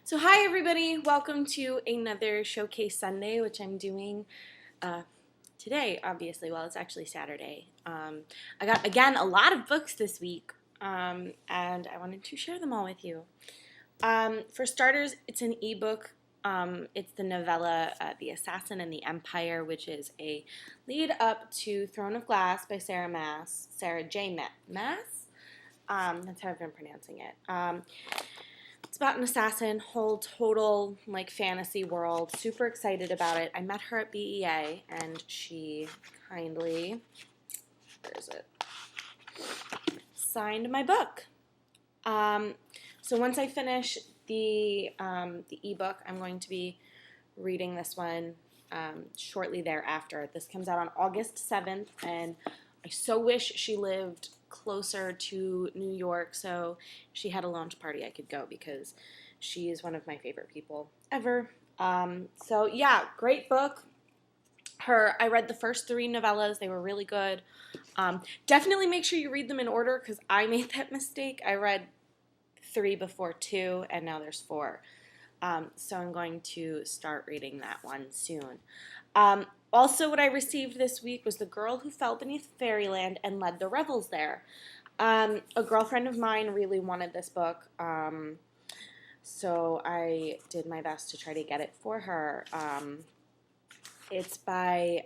So hi everybody, welcome to another Showcase Sunday, which I'm doing today, obviously. Well, it's actually Saturday. I got, again, a lot of books this week, and I wanted to share them all with you. For starters, it's an ebook. It's the novella The Assassin and the Empire, which is a lead up to Throne of Glass by Sarah J. Maas. That's how I've been pronouncing it. It's about an assassin, whole total like fantasy world. Super excited about it. I met her at BEA and she kindly, where is it? Signed my book. So once I finish the ebook, I'm going to be reading this one shortly thereafter. This comes out on August 7th, and I so wish she lived closer to New York so she had a launch party I could go because she is one of my favorite people ever. So yeah, great book. I read the first 3 novellas. They were really good. Definitely make sure you read them in order because I made that mistake. I read 3 before 2 and now there's 4. So I'm going to start reading that one soon. Also, what I received this week was The Girl Who Fell Beneath Fairyland and Led the Revels There. A girlfriend of mine really wanted this book, so I did my best to try to get it for her. It's by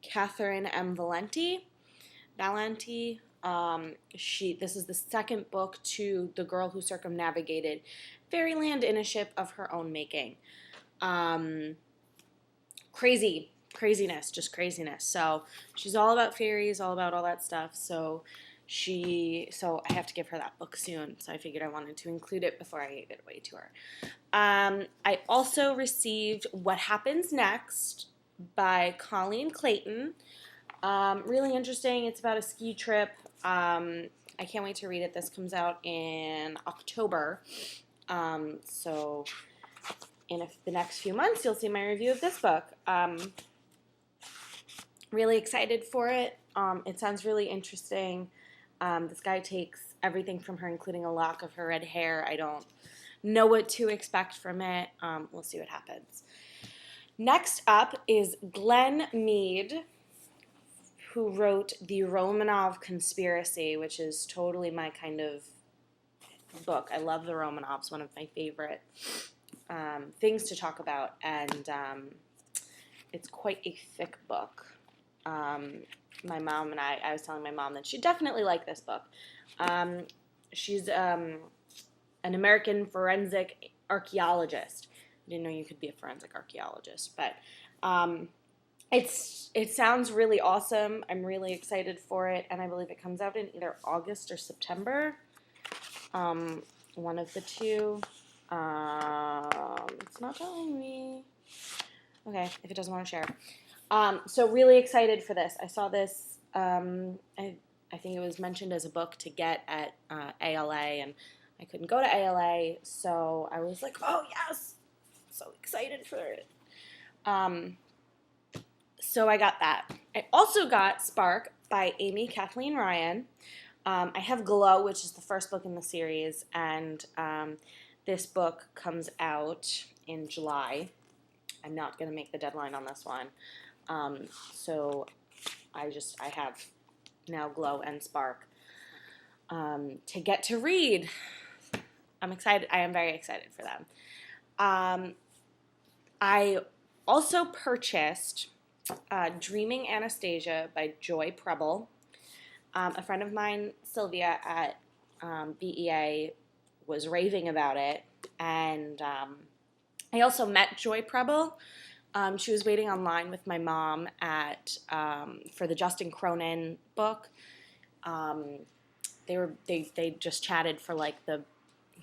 Catherine M. Valenti. This is the second book to The Girl Who Circumnavigated Fairyland in a ship of her own making. Craziness, just craziness. So she's all about fairies, all about all that stuff. So I have to give her that book soon. So I figured I wanted to include it before I gave it away to her. I also received What Happens Next by Colleen Clayton. Really interesting. It's about a ski trip. I can't wait to read it. This comes out in October. So in the next few months, you'll see my review of this book. Really excited for it. It sounds really interesting. This guy takes everything from her, including a lock of her red hair. I don't know what to expect from it. We'll see what happens. Next up is Glenn Mead, who wrote The Romanov Conspiracy, which is totally my kind of book. I love the Romanovs, one of my favorite things to talk about, and it's quite a thick book. My mom and I was telling my mom that she'd definitely like this book. She's an American forensic archaeologist. I didn't know you could be a forensic archaeologist, but it sounds really awesome. I'm really excited for it, and I believe it comes out in either August or September. One of the two. It's not telling me. Okay, if it doesn't want to share. So really excited for this. I saw this, I think it was mentioned as a book to get at ALA, and I couldn't go to ALA, so I was like, oh yes, so excited for it. So I got that. I also got Spark by Amy Kathleen Ryan. I have Glow, which is the first book in the series, and this book comes out in July. I'm not going to make the deadline on this one. So I have now Glow and Spark to get to read. I'm excited. I am very excited for them. I also purchased Dreaming Anastasia by Joy Preble. A friend of mine, Sylvia, at BEA was raving about it, and I also met Joy Preble. She was waiting online with my mom for the Justin Cronin book. They just chatted for like the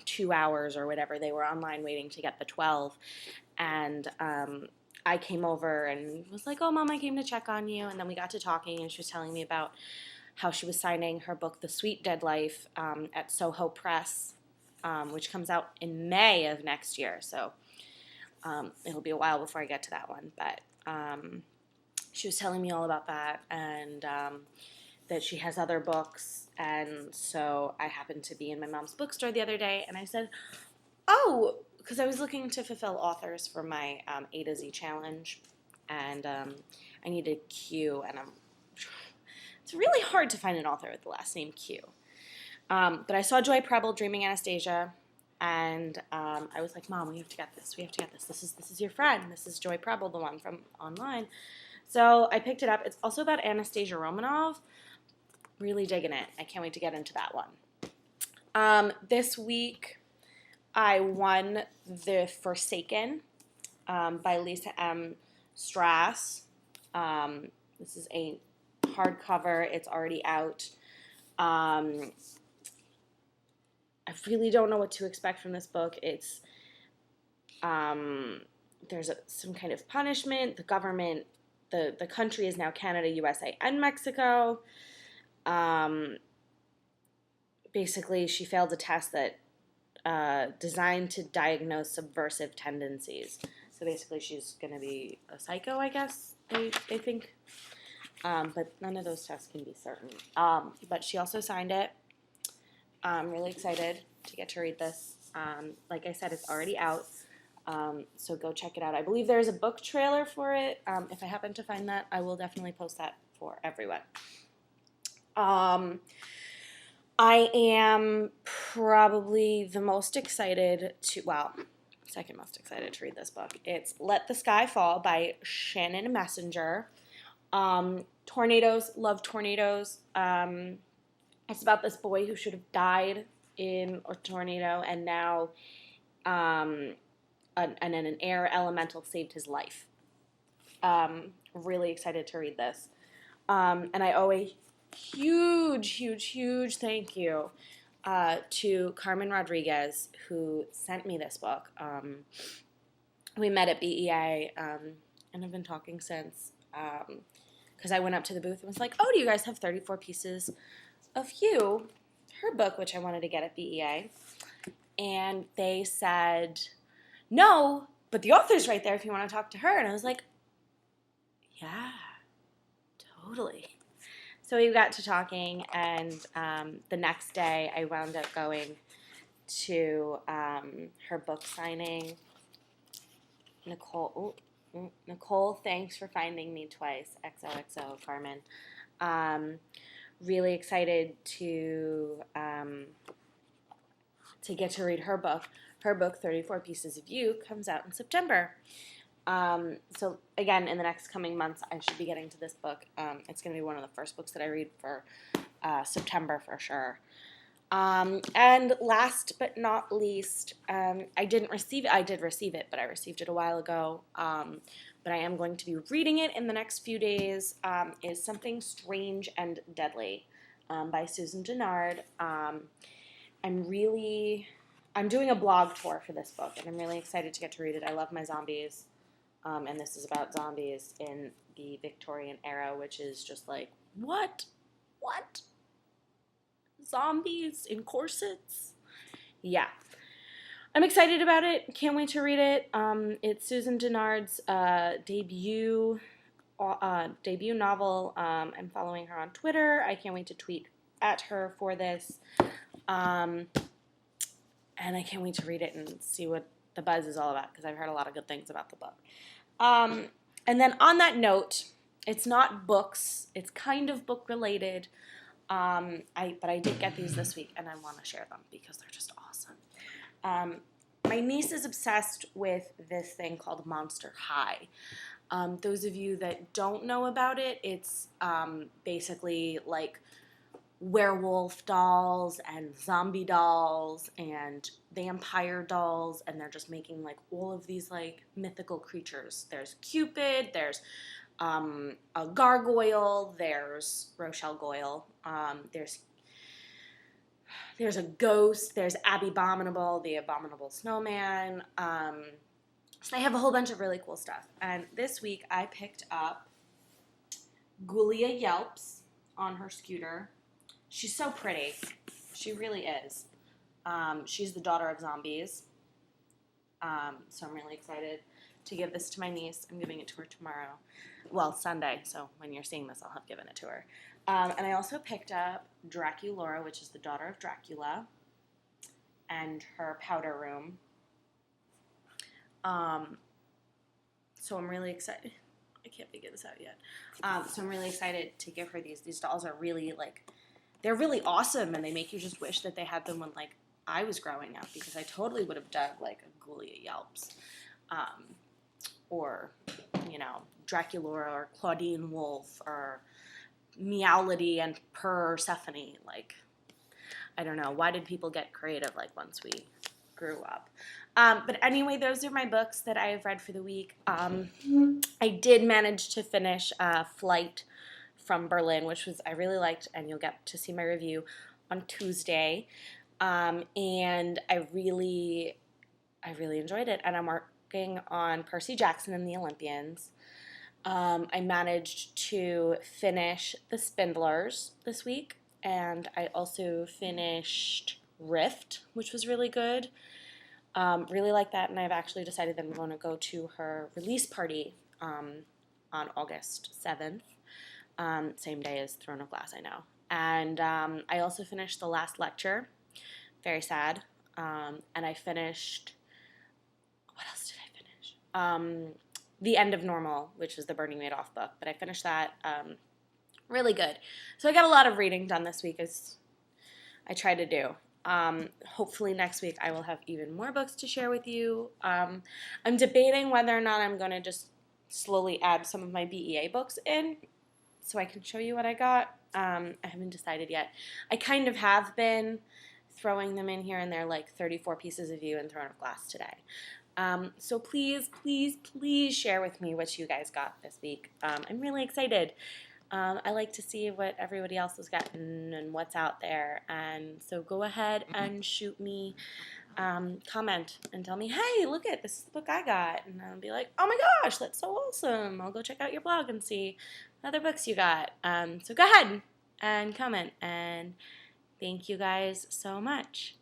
2 hours or whatever. They were online waiting to get the 12, and I came over and was like, "Oh, Mom, I came to check on you." And then we got to talking, and she was telling me about how she was signing her book, The Sweet Dead Life, at Soho Press, which comes out in May of next year. So it'll be a while before I get to that one. But she was telling me all about that, and that she has other books. And so I happened to be in my mom's bookstore the other day, and I said, oh, because I was looking to fulfill authors for my A to Z challenge, and I needed Q, and it's really hard to find an author with the last name Q. But I saw Joy Preble, Dreaming Anastasia, and I was like, Mom, we have to get this. We have to get this. This is your friend. This is Joy Preble, the one from online. So I picked it up. It's also about Anastasia Romanov. Really digging it. I can't wait to get into that one. This week, I won The Forsaken by Lisa M. Strass. This is a hardcover. It's already out. I really don't know what to expect from this book. It's there's some kind of punishment. The government, the country is now Canada, USA, and Mexico. Basically, she failed a test that designed to diagnose subversive tendencies. So basically, she's going to be a psycho, I guess, they think. But none of those tests can be certain. But she also signed it. I'm really excited to get to read this. Like I said, it's already out. So go check it out. I believe there's a book trailer for it. If I happen to find that, I will definitely post that for everyone. I am probably the most excited second most excited to read this book. It's Let the Sky Fall by Shannon Messenger. Tornadoes, love tornadoes. It's about this boy who should have died in a tornado, and now an air elemental saved his life. Really excited to read this. And I owe a huge thank you to Carmen Rodriguez, who sent me this book. We met at BEA and have been talking since, because I went up to the booth and was like, oh, do you guys have 34 Pieces of You, her book, which I wanted to get at BEA. And they said, no, but the author's right there if you want to talk to her. And I was like, yeah, totally. So we got to talking, and the next day I wound up going to her book signing. Nicole, thanks for finding me twice. XOXO, Carmen. Really excited to get to read her book. Her book, 34 Pieces of You, comes out in September. So again, in the next coming months, I should be getting to this book. It's going to be one of the first books that I read for September for sure. And last but not least, I did receive it, but I received it a while ago. But I am going to be reading it in the next few days, is Something Strange and Deadly by Susan Dennard. I'm doing a blog tour for this book, and I'm really excited to get to read it. I love my zombies, and this is about zombies in the Victorian era, which is just like, what? Zombies in corsets? Yeah. I'm excited about it. Can't wait to read it. It's Susan Dennard's debut novel. I'm following her on Twitter. I can't wait to tweet at her for this. And I can't wait to read it and see what the buzz is all about, because I've heard a lot of good things about the book. And then on that note, it's not books. It's kind of book related. But I did get these this week, and I want to share them because they're just awesome. My niece is obsessed with this thing called Monster High. Those of you that don't know about it, it's basically like werewolf dolls and zombie dolls and vampire dolls, and they're just making like all of these like mythical creatures. There's Cupid, there's a gargoyle, there's Rochelle Goyle, there's a ghost, there's Abominable, the Abominable Snowman. So they have a whole bunch of really cool stuff. And this week I picked up Gulia Yelps on her scooter. She's so pretty. She really is. She's the daughter of zombies. So I'm really excited to give this to my niece. I'm giving it to her tomorrow. Well, Sunday, so when you're seeing this, I'll have given it to her. And I also picked up Draculaura, which is the daughter of Dracula, and her powder room. So I'm really excited. I can't figure this out yet. So I'm really excited to give her these. These dolls are really they're really awesome, and they make you just wish that they had them when I was growing up, because I totally would have dug a Ghoulia Yelps, or Draculaura or Claudine Wolf or Meowlity and Persephone. I don't know, why did people get creative once we grew up? But anyway, those are my books that I have read for the week. I did manage to finish Flight from Berlin, which I really liked, and you'll get to see my review on Tuesday. And I really enjoyed it, and I'm working on Percy Jackson and the Olympians. I managed to finish The Spindlers this week, and I also finished Rift, which was really good. Really like that, and I've actually decided that I'm going to go to her release party on August 7th, same day as Throne of Glass, I know. And I also finished The Last Lecture, very sad, and I finished, what else did I finish? The End of Normal, which is the Burning Madoff book, but I finished that, really good. So I got a lot of reading done this week, as I try to do. Hopefully next week I will have even more books to share with you. I'm debating whether or not I'm going to just slowly add some of my BEA books in so I can show you what I got. I haven't decided yet. I kind of have been throwing them in here and there, 34 Pieces of You and Throne of Glass today. So please, please, please share with me what you guys got this week. I'm really excited. I like to see what everybody else has gotten and what's out there. And so go ahead and shoot me, comment and tell me, hey, look at this is the book I got. And I'll be like, oh my gosh, that's so awesome. I'll go check out your blog and see what other books you got. So go ahead and comment. And thank you guys so much.